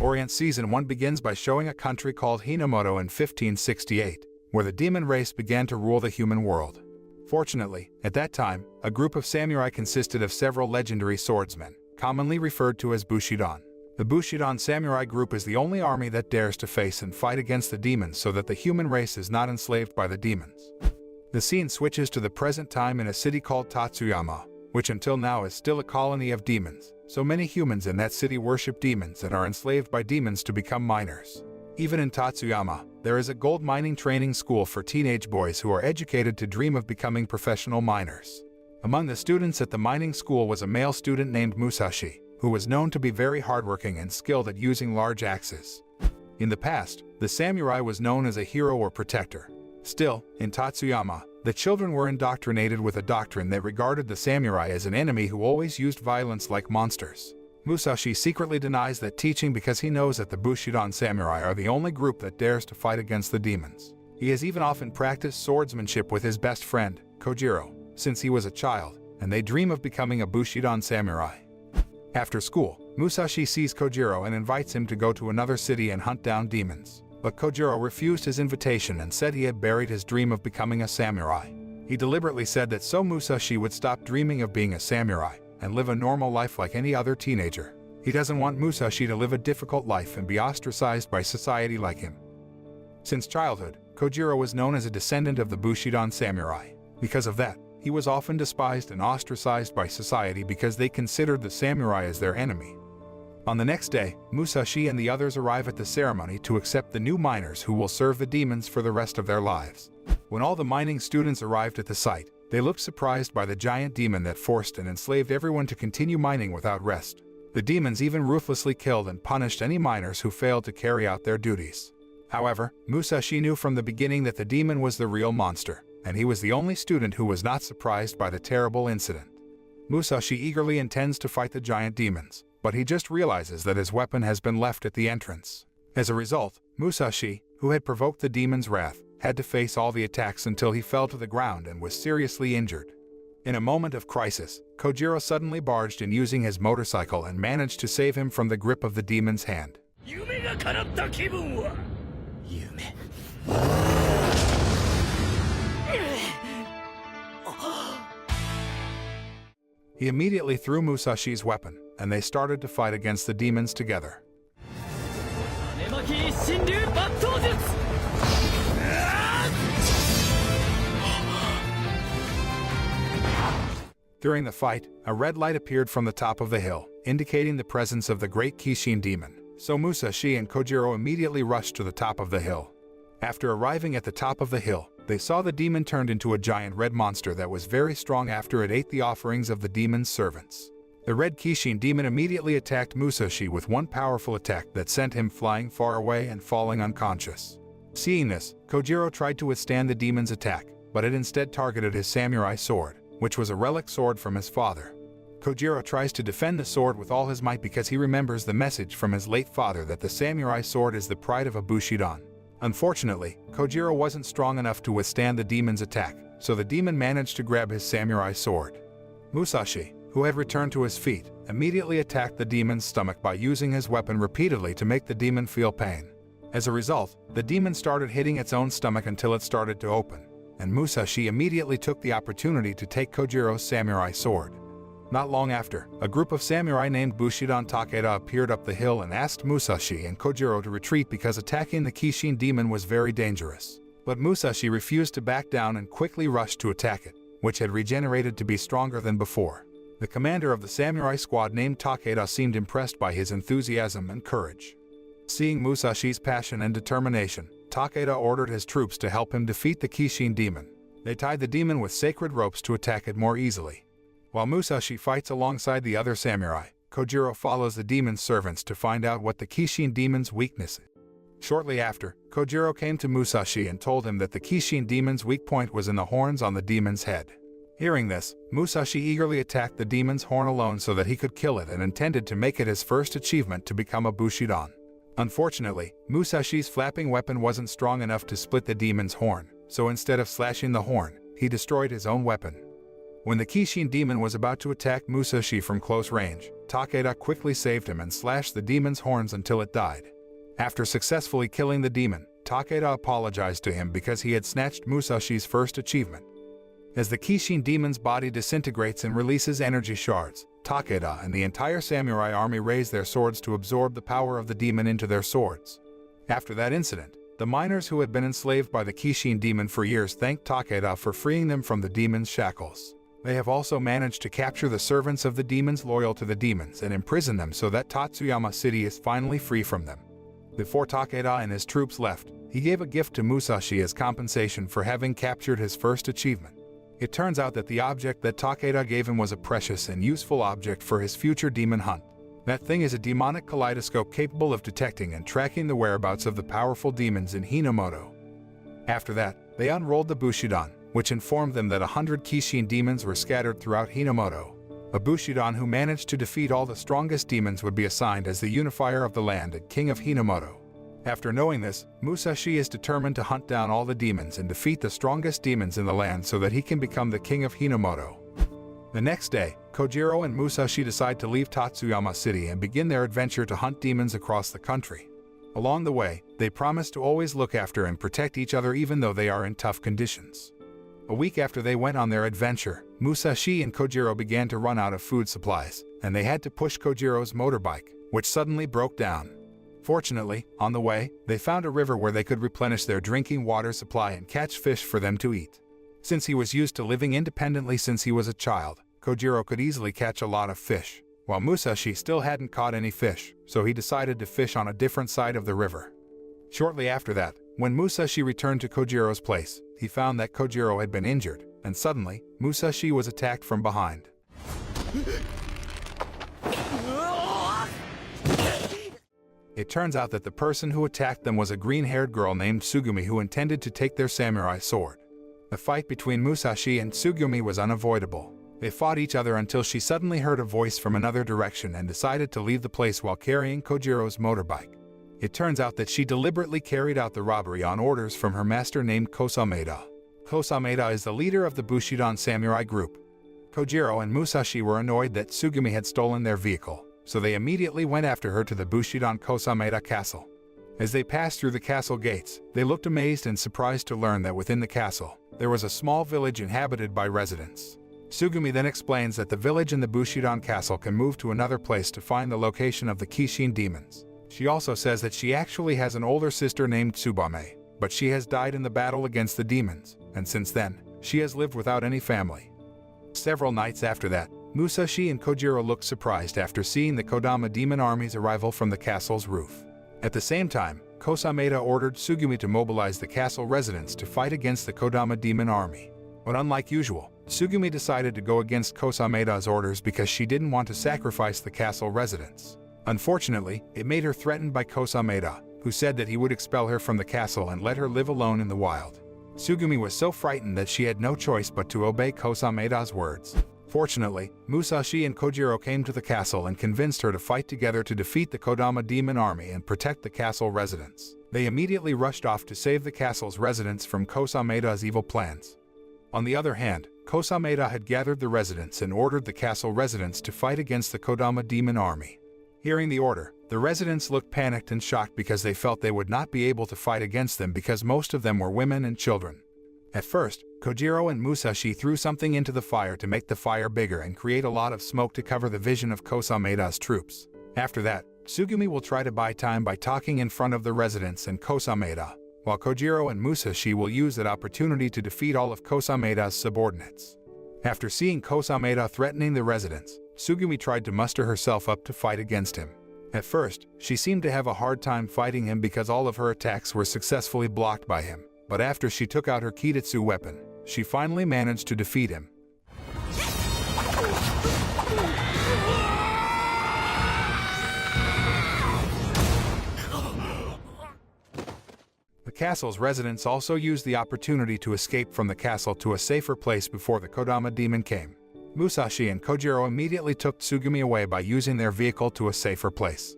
Orient Season 1 begins by showing a country called Hinamoto in 1568, where the demon race began to rule the human world. Fortunately, at that time, a group of samurai consisted of several legendary swordsmen, commonly referred to as Bushidan. The Bushidan samurai group is the only army that dares to face and fight against the demons so that the human race is not enslaved by the demons. The scene switches to the present time in a city called Tatsuyama, which until now is still a colony of demons, so many humans in that city worship demons and are enslaved by demons to become miners. Even in Tatsuyama, there is a gold mining training school for teenage boys who are educated to dream of becoming professional miners. Among the students at the mining school was a male student named Musashi, who was known to be very hardworking and skilled at using large axes. In the past, the samurai was known as a hero or protector. Still, in Tatsuyama, the children were indoctrinated with a doctrine that regarded the samurai as an enemy who always used violence like monsters. Musashi secretly denies that teaching because he knows that the Bushidan samurai are the only group that dares to fight against the demons. He has even often practiced swordsmanship with his best friend, Kojiro, since he was a child, and they dream of becoming a Bushidan samurai. After school, Musashi sees Kojiro and invites him to go to another city and hunt down demons. But Kojiro refused his invitation and said he had buried his dream of becoming a samurai. He deliberately said that so Musashi would stop dreaming of being a samurai and live a normal life like any other teenager. He doesn't want Musashi to live a difficult life and be ostracized by society like him. Since childhood, Kojiro was known as a descendant of the Bushidan samurai. Because of that, he was often despised and ostracized by society because they considered the samurai as their enemy. On the next day, Musashi and the others arrive at the ceremony to accept the new miners who will serve the demons for the rest of their lives. When all the mining students arrived at the site, they looked surprised by the giant demon that forced and enslaved everyone to continue mining without rest. The demons even ruthlessly killed and punished any miners who failed to carry out their duties. However, Musashi knew from the beginning that the demon was the real monster, and he was the only student who was not surprised by the terrible incident. Musashi eagerly intends to fight the giant demons, but he just realizes that his weapon has been left at the entrance. As a result, Musashi, who had provoked the demon's wrath, had to face all the attacks until he fell to the ground and was seriously injured. In a moment of crisis, Kojiro suddenly barged in using his motorcycle and managed to save him from the grip of the demon's hand. He immediately threw Musashi's weapon, and they started to fight against the demons together. During the fight, a red light appeared from the top of the hill, indicating the presence of the great Kishin demon, so Musashi and Kojiro immediately rushed to the top of the hill. After arriving at the top of the hill, they saw the demon turned into a giant red monster that was very strong after it ate the offerings of the demon's servants. The red Kishin demon immediately attacked Musashi with one powerful attack that sent him flying far away and falling unconscious. Seeing this, Kojiro tried to withstand the demon's attack, but it instead targeted his samurai sword, which was a relic sword from his father. Kojiro tries to defend the sword with all his might because he remembers the message from his late father that the samurai sword is the pride of a Bushidan. Unfortunately, Kojiro wasn't strong enough to withstand the demon's attack, so the demon managed to grab his samurai sword. Musashi, who had returned to his feet, immediately attacked the demon's stomach by using his weapon repeatedly to make the demon feel pain. As a result, the demon started hitting its own stomach until it started to open, and Musashi immediately took the opportunity to take Kojiro's samurai sword. Not long after, a group of samurai named Bushidan Takeda appeared up the hill and asked Musashi and Kojiro to retreat because attacking the Kishin demon was very dangerous. But Musashi refused to back down and quickly rushed to attack it, which had regenerated to be stronger than before. The commander of the samurai squad named Takeda seemed impressed by his enthusiasm and courage. Seeing Musashi's passion and determination, Takeda ordered his troops to help him defeat the Kishin demon. They tied the demon with sacred ropes to attack it more easily. While Musashi fights alongside the other samurai, Kojiro follows the demon's servants to find out what the Kishin demon's weakness is. Shortly after, Kojiro came to Musashi and told him that the Kishin demon's weak point was in the horns on the demon's head. Hearing this, Musashi eagerly attacked the demon's horn alone so that he could kill it and intended to make it his first achievement to become a Bushidan. Unfortunately, Musashi's flapping weapon wasn't strong enough to split the demon's horn, so instead of slashing the horn, he destroyed his own weapon. When the Kishin demon was about to attack Musashi from close range, Takeda quickly saved him and slashed the demon's horns until it died. After successfully killing the demon, Takeda apologized to him because he had snatched Musashi's first achievement. As the Kishin demon's body disintegrates and releases energy shards, Takeda and the entire samurai army raise their swords to absorb the power of the demon into their swords. After that incident, the miners who had been enslaved by the Kishin demon for years thanked Takeda for freeing them from the demon's shackles. They have also managed to capture the servants of the demons loyal to the demons and imprison them so that Tatsuyama City is finally free from them. Before Takeda and his troops left, he gave a gift to Musashi as compensation for having captured his first achievement. It turns out that the object that Takeda gave him was a precious and useful object for his future demon hunt. That thing is a demonic kaleidoscope capable of detecting and tracking the whereabouts of the powerful demons in Hinamoto. After that, they unrolled the Bushidan, which informed them that 100 Kishin demons were scattered throughout Hinamoto. A Bushidan who managed to defeat all the strongest demons would be assigned as the unifier of the land and king of Hinamoto. After knowing this, Musashi is determined to hunt down all the demons and defeat the strongest demons in the land so that he can become the king of Hinamoto. The next day, Kojiro and Musashi decide to leave Tatsuyama City and begin their adventure to hunt demons across the country. Along the way, they promise to always look after and protect each other even though they are in tough conditions. A week after they went on their adventure, Musashi and Kojiro began to run out of food supplies, and they had to push Kojiro's motorbike, which suddenly broke down. Fortunately, on the way, they found a river where they could replenish their drinking water supply and catch fish for them to eat. Since he was used to living independently since he was a child, Kojiro could easily catch a lot of fish, while Musashi still hadn't caught any fish, so he decided to fish on a different side of the river. Shortly after that, when Musashi returned to Kojiro's place, he found that Kojiro had been injured, and suddenly, Musashi was attacked from behind. It turns out that the person who attacked them was a green-haired girl named Tsugumi who intended to take their samurai sword. The fight between Musashi and Tsugumi was unavoidable. They fought each other until she suddenly heard a voice from another direction and decided to leave the place while carrying Kojiro's motorbike. It turns out that she deliberately carried out the robbery on orders from her master named Kosameda. Kosameda is the leader of the Bushidan samurai group. Kojiro and Musashi were annoyed that Tsugumi had stolen their vehicle, so they immediately went after her to the Bushidan Kosameda castle. As they passed through the castle gates, they looked amazed and surprised to learn that within the castle, there was a small village inhabited by residents. Tsugumi then explains that the village and the Bushidan castle can move to another place to find the location of the Kishin demons. She also says that she actually has an older sister named Tsubame, but she has died in the battle against the demons, and since then, she has lived without any family. Several nights after that, Musashi and Kojiro looked surprised after seeing the Kodama demon army's arrival from the castle's roof. At the same time, Kosameda ordered Tsugumi to mobilize the castle residents to fight against the Kodama demon army. But unlike usual, Tsugumi decided to go against Kosameda's orders because she didn't want to sacrifice the castle residents. Unfortunately, it made her threatened by Kosameda, who said that he would expel her from the castle and let her live alone in the wild. Tsugumi was so frightened that she had no choice but to obey Kosameda's words. Fortunately, Musashi and Kojiro came to the castle and convinced her to fight together to defeat the Kodama demon army and protect the castle residents. They immediately rushed off to save the castle's residents from Kosameda's evil plans. On the other hand, Kosameda had gathered the residents and ordered the castle residents to fight against the Kodama demon army. Hearing the order, the residents looked panicked and shocked because they felt they would not be able to fight against them because most of them were women and children. At first, Kojiro and Musashi threw something into the fire to make the fire bigger and create a lot of smoke to cover the vision of Kosameda's troops. After that, Tsugumi will try to buy time by talking in front of the residents and Kosameda, while Kojiro and Musashi will use that opportunity to defeat all of Kosameda's subordinates. After seeing Kosameda threatening the residents, Tsugumi tried to muster herself up to fight against him. At first, she seemed to have a hard time fighting him because all of her attacks were successfully blocked by him, but after she took out her Kidetsu weapon, she finally managed to defeat him. The castle's residents also used the opportunity to escape from the castle to a safer place before the Kodama demon came. Musashi and Kojiro immediately took Tsugumi away by using their vehicle to a safer place.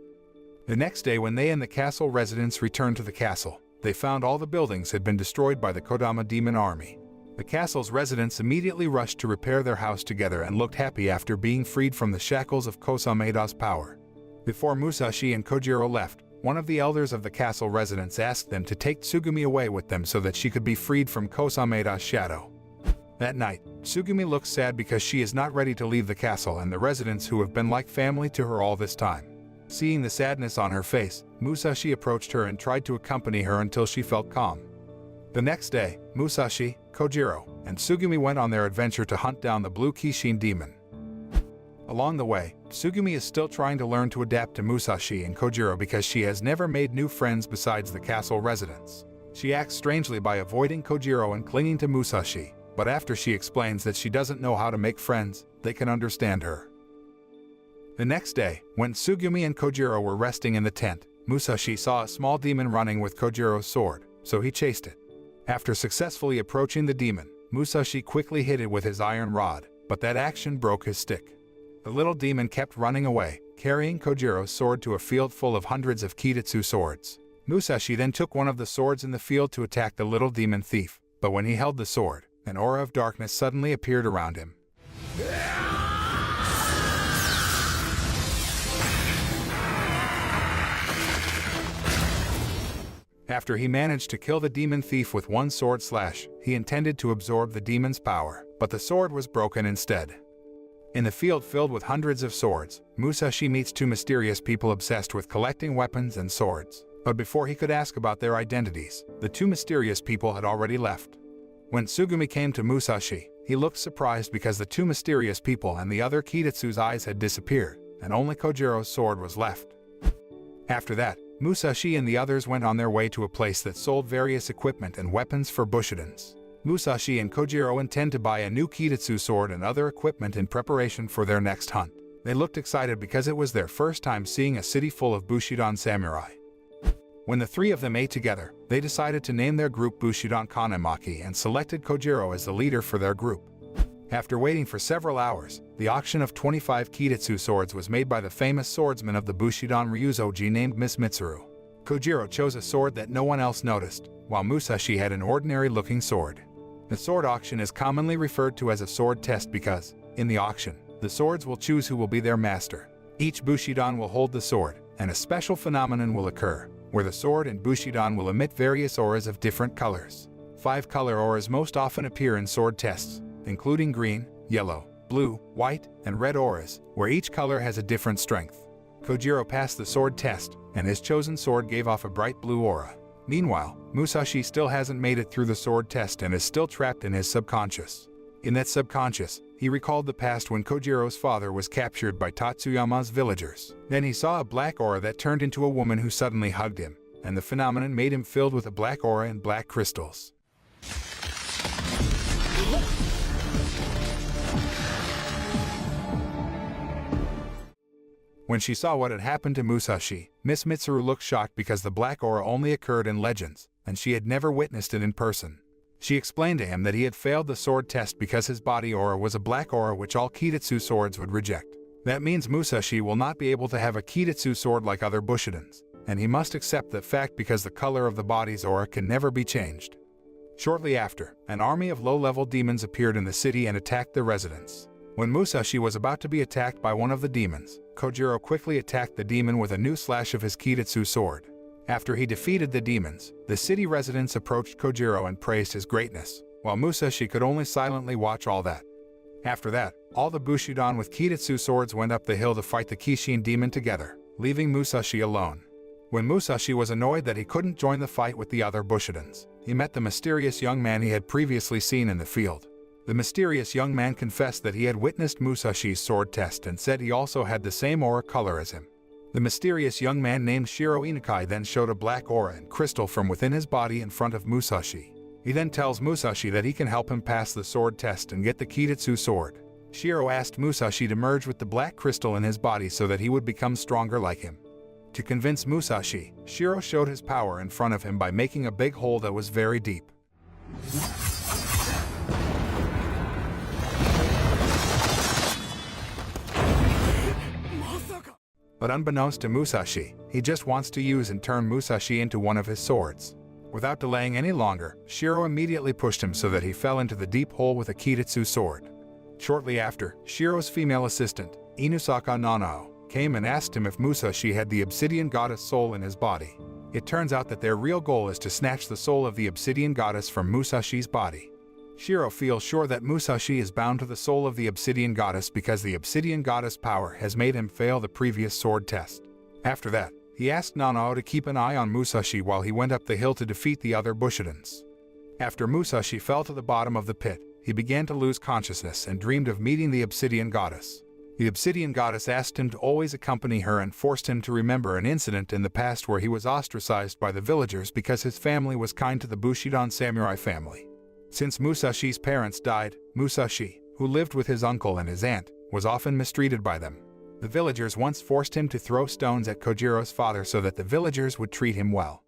The next day, when they and the castle residents returned to the castle, they found all the buildings had been destroyed by the Kodama demon army. The castle's residents immediately rushed to repair their house together and looked happy after being freed from the shackles of Kosameda's power. Before Musashi and Kojiro left, one of the elders of the castle residents asked them to take Tsugumi away with them so that she could be freed from Kosameda's shadow. That night, Tsugumi looks sad because she is not ready to leave the castle and the residents who have been like family to her all this time. Seeing the sadness on her face, Musashi approached her and tried to accompany her until she felt calm. The next day, Musashi, Kojiro, and Tsugumi went on their adventure to hunt down the blue Kishin demon. Along the way, Tsugumi is still trying to learn to adapt to Musashi and Kojiro because she has never made new friends besides the castle residents. She acts strangely by avoiding Kojiro and clinging to Musashi, but after she explains that she doesn't know how to make friends, they can understand her. The next day, when Tsugumi and Kojiro were resting in the tent, Musashi saw a small demon running with Kojiro's sword, so he chased it. After successfully approaching the demon, Musashi quickly hit it with his iron rod, but that action broke his stick. The little demon kept running away, carrying Kojiro's sword to a field full of hundreds of Kitetsu swords. Musashi then took one of the swords in the field to attack the little demon thief, but when he held the sword, an aura of darkness suddenly appeared around him. After he managed to kill the demon thief with one sword slash, he intended to absorb the demon's power, but the sword was broken instead. In the field filled with hundreds of swords, Musashi meets two mysterious people obsessed with collecting weapons and swords. But before he could ask about their identities, the two mysterious people had already left. When Tsugumi came to Musashi, he looked surprised because the two mysterious people and the other Kitetsu's eyes had disappeared, and only Kojiro's sword was left. After that, Musashi and the others went on their way to a place that sold various equipment and weapons for Bushidans. Musashi and Kojiro intend to buy a new Kitetsu sword and other equipment in preparation for their next hunt. They looked excited because it was their first time seeing a city full of Bushidan samurai. When the three of them ate together, they decided to name their group Bushidan Kanemaki and selected Kojiro as the leader for their group. After waiting for several hours, the auction of 25 Kitetsu swords was made by the famous swordsman of the Bushidan Ryuzoji named Miss Mitsuru. Kojiro chose a sword that no one else noticed, while Musashi had an ordinary-looking sword. The sword auction is commonly referred to as a sword test because, in the auction, the swords will choose who will be their master. Each Bushidan will hold the sword, and a special phenomenon will occur, where the sword and Bushidan will emit various auras of different colors. 5 color auras most often appear in sword tests, including green, yellow, blue, white, and red auras, where each color has a different strength. Kojiro passed the sword test, and his chosen sword gave off a bright blue aura. Meanwhile, Musashi still hasn't made it through the sword test and is still trapped in his subconscious. In that subconscious, he recalled the past when Kojiro's father was captured by Tatsuyama's villagers. Then he saw a black aura that turned into a woman who suddenly hugged him, and the phenomenon made him filled with a black aura and black crystals. When she saw what had happened to Musashi, Miss Mitsuru looked shocked because the black aura only occurred in legends, and she had never witnessed it in person. She explained to him that he had failed the sword test because his body aura was a black aura which all Kitetsu swords would reject. That means Musashi will not be able to have a Kitetsu sword like other Bushidans, and he must accept that fact because the color of the body's aura can never be changed. Shortly after, an army of low-level demons appeared in the city and attacked the residents. When Musashi was about to be attacked by one of the demons, Kojiro quickly attacked the demon with a new slash of his Kitetsu sword. After he defeated the demons, the city residents approached Kojiro and praised his greatness, while Musashi could only silently watch all that. After that, all the Bushidan with Kitetsu swords went up the hill to fight the Kishin demon together, leaving Musashi alone. When Musashi was annoyed that he couldn't join the fight with the other Bushidans, he met the mysterious young man he had previously seen in the field. The mysterious young man confessed that he had witnessed Musashi's sword test and said he also had the same aura color as him. The mysterious young man named Shiro Inukai then showed a black aura and crystal from within his body in front of Musashi. He then tells Musashi that he can help him pass the sword test and get the Kitetsu sword. Shiro asked Musashi to merge with the black crystal in his body so that he would become stronger like him. To convince Musashi, Shiro showed his power in front of him by making a big hole that was very deep. But unbeknownst to Musashi, he just wants to use and turn Musashi into one of his swords. Without delaying any longer, Shiro immediately pushed him so that he fell into the deep hole with a Kitetsu sword. Shortly after, Shiro's female assistant, Inusaka Nanao, came and asked him if Musashi had the obsidian goddess soul in his body. It turns out that their real goal is to snatch the soul of the obsidian goddess from Musashi's body. Shiro feels sure that Musashi is bound to the soul of the obsidian goddess because the obsidian goddess power has made him fail the previous sword test. After that, he asked Nanao to keep an eye on Musashi while he went up the hill to defeat the other Bushidans. After Musashi fell to the bottom of the pit, he began to lose consciousness and dreamed of meeting the obsidian goddess. The obsidian goddess asked him to always accompany her and forced him to remember an incident in the past where he was ostracized by the villagers because his family was kind to the Bushidan samurai family. Since Musashi's parents died, Musashi, who lived with his uncle and his aunt, was often mistreated by them. The villagers once forced him to throw stones at Kojiro's father so that the villagers would treat him well.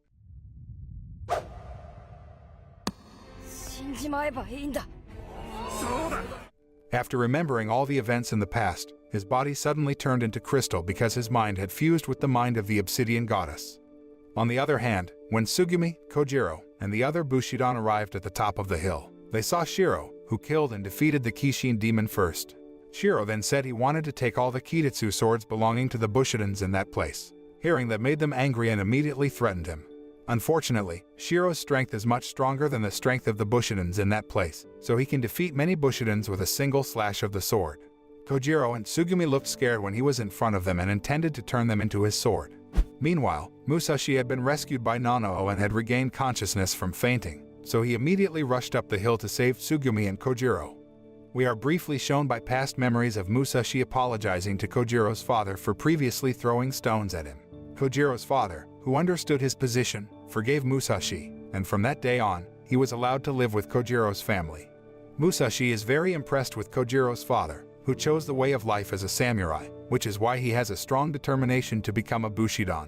After remembering all the events in the past, his body suddenly turned into crystal because his mind had fused with the mind of the obsidian goddess. On the other hand, when Tsugumi, Kojiro, and the other Bushidan arrived at the top of the hill, they saw Shiro, who killed and defeated the Kishin demon first. Shiro then said he wanted to take all the Kitetsu swords belonging to the Bushidans in that place. Hearing that made them angry and immediately threatened him. Unfortunately, Shiro's strength is much stronger than the strength of the Bushidans in that place, so he can defeat many Bushidans with a single slash of the sword. Kojiro and Tsugumi looked scared when he was in front of them and intended to turn them into his sword. Meanwhile, Musashi had been rescued by Nanao and had regained consciousness from fainting, so he immediately rushed up the hill to save Tsugumi and Kojiro. We are briefly shown by past memories of Musashi apologizing to Kojiro's father for previously throwing stones at him. Kojiro's father, who understood his position, forgave Musashi, and from that day on, he was allowed to live with Kojiro's family. Musashi is very impressed with Kojiro's father, who chose the way of life as a samurai, which is why he has a strong determination to become a Bushidan.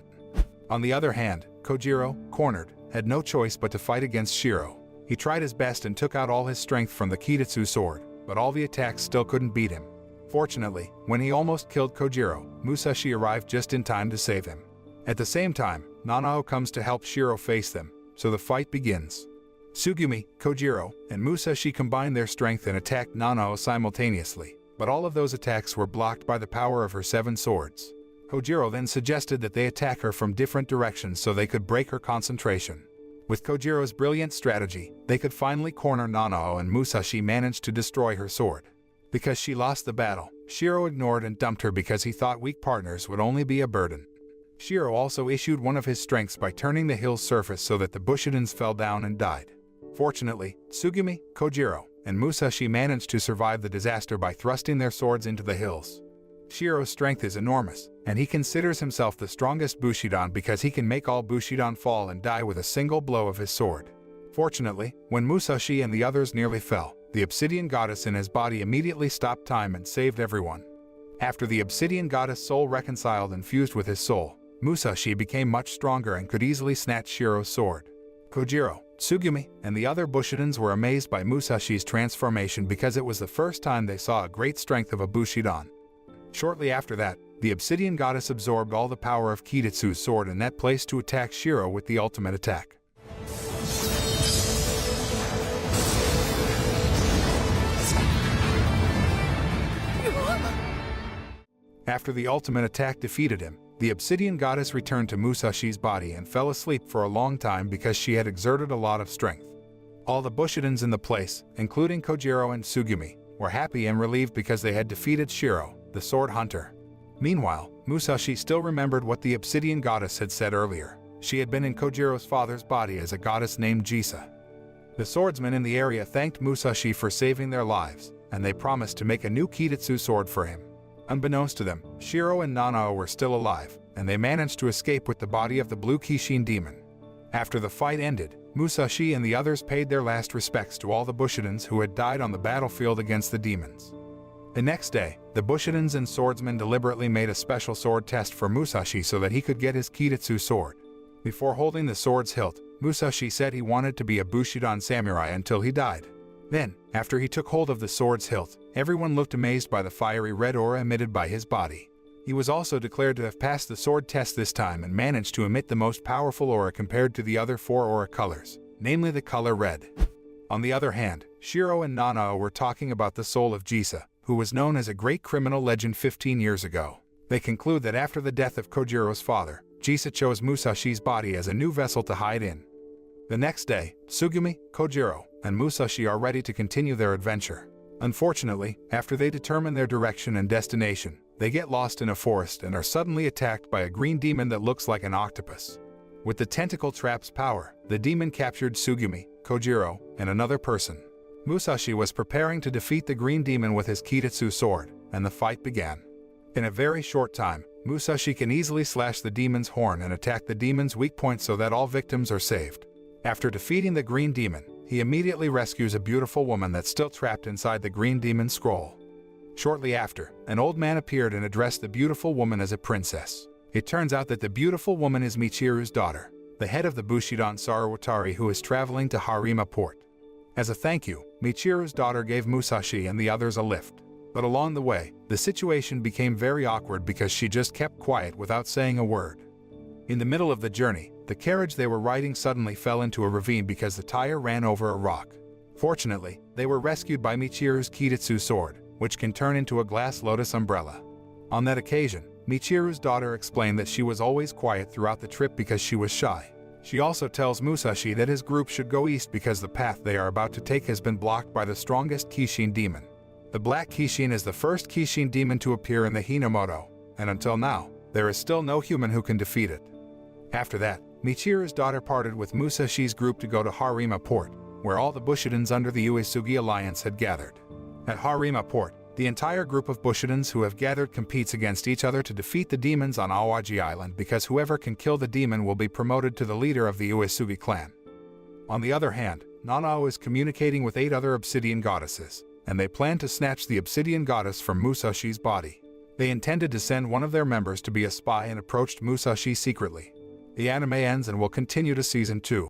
On the other hand, Kojiro, cornered, had no choice but to fight against Shiro. He tried his best and took out all his strength from the Kitetsu sword, but all the attacks still couldn't beat him. Fortunately, when he almost killed Kojiro, Musashi arrived just in time to save him. At the same time, Nanao comes to help Shiro face them, so the fight begins. Tsugumi, Kojiro, and Musashi combine their strength and attack Nanao simultaneously, but all of those attacks were blocked by the power of her 7 swords. Kojiro then suggested that they attack her from different directions so they could break her concentration. With Kojiro's brilliant strategy, they could finally corner Nanao and Musashi managed to destroy her sword. Because she lost the battle, Shiro ignored and dumped her because he thought weak partners would only be a burden. Shiro also issued one of his strengths by turning the hill's surface so that the Bushidans fell down and died. Fortunately, Tsugumi, Kojiro, and Musashi managed to survive the disaster by thrusting their swords into the hills. Shiro's strength is enormous, and he considers himself the strongest Bushidan because he can make all Bushidan fall and die with a single blow of his sword. Fortunately, when Musashi and the others nearly fell, the obsidian goddess in his body immediately stopped time and saved everyone. After the obsidian goddess soul reconciled and fused with his soul, Musashi became much stronger and could easily snatch Shiro's sword. Kojiro, Tsugumi, and the other Bushidans were amazed by Musashi's transformation because it was the first time they saw a great strength of a Bushidan. Shortly after that, the obsidian goddess absorbed all the power of Kitetsu's sword in that place to attack Shiro with the ultimate attack. After the ultimate attack defeated him, the obsidian goddess returned to Musashi's body and fell asleep for a long time because she had exerted a lot of strength. All the Bushidans in the place, including Kojiro and Tsugumi, were happy and relieved because they had defeated Shiro, the sword hunter. Meanwhile, Musashi still remembered what the obsidian goddess had said earlier. She had been in Kojiro's father's body as a goddess named Jisa. The swordsmen in the area thanked Musashi for saving their lives, and they promised to make a new Kitetsu sword for him. Unbeknownst to them, Shiro and Nanao were still alive, and they managed to escape with the body of the blue Kishin demon. After the fight ended, Musashi and the others paid their last respects to all the Bushidans who had died on the battlefield against the demons. The next day, the Bushidans and swordsmen deliberately made a special sword test for Musashi so that he could get his Kitetsu sword. Before holding the sword's hilt, Musashi said he wanted to be a Bushidan samurai until he died. Then, after he took hold of the sword's hilt, everyone looked amazed by the fiery red aura emitted by his body. He was also declared to have passed the sword test this time and managed to emit the most powerful aura compared to the other 4 aura colors, namely the color red. On the other hand, Shiro and Nanao were talking about the soul of Jisa, who was known as a great criminal legend 15 years ago. They conclude that after the death of Kojiro's father, Jisa chose Musashi's body as a new vessel to hide in. The next day, Tsugumi, Kojiro, and Musashi are ready to continue their adventure. Unfortunately, after they determine their direction and destination, they get lost in a forest and are suddenly attacked by a green demon that looks like an octopus. With the tentacle trap's power, the demon captured Tsugumi, Kojiro, and another person. Musashi was preparing to defeat the green demon with his Kitetsu sword, and the fight began. In a very short time, Musashi can easily slash the demon's horn and attack the demon's weak point so that all victims are saved. After defeating the green demon, he immediately rescues a beautiful woman that's still trapped inside the green demon's scroll. Shortly after, an old man appeared and addressed the beautiful woman as a princess. It turns out that the beautiful woman is Michiru's daughter, the head of the Bushidan Sarawatari, who is traveling to Harima port. As a thank you, Michiru's daughter gave Musashi and the others a lift. But along the way, the situation became very awkward because she just kept quiet without saying a word. In the middle of the journey, the carriage they were riding suddenly fell into a ravine because the tire ran over a rock. Fortunately, they were rescued by Michiru's Kitetsu sword, which can turn into a glass lotus umbrella. On that occasion, Michiru's daughter explained that she was always quiet throughout the trip because she was shy. She also tells Musashi that his group should go east because the path they are about to take has been blocked by the strongest Kishin demon. The Black Kishin is the first Kishin demon to appear in the Hinamoto, and until now, there is still no human who can defeat it. After that, Michiru's daughter parted with Musashi's group to go to Harima port, where all the Bushidans under the Uesugi alliance had gathered. At Harima port, the entire group of Bushidans who have gathered competes against each other to defeat the demons on Awaji Island because whoever can kill the demon will be promoted to the leader of the Uesugi clan. On the other hand, Nanao is communicating with 8 other obsidian goddesses, and they plan to snatch the obsidian goddess from Musashi's body. They intended to send one of their members to be a spy and approached Musashi secretly. The anime ends and will continue to Season 2.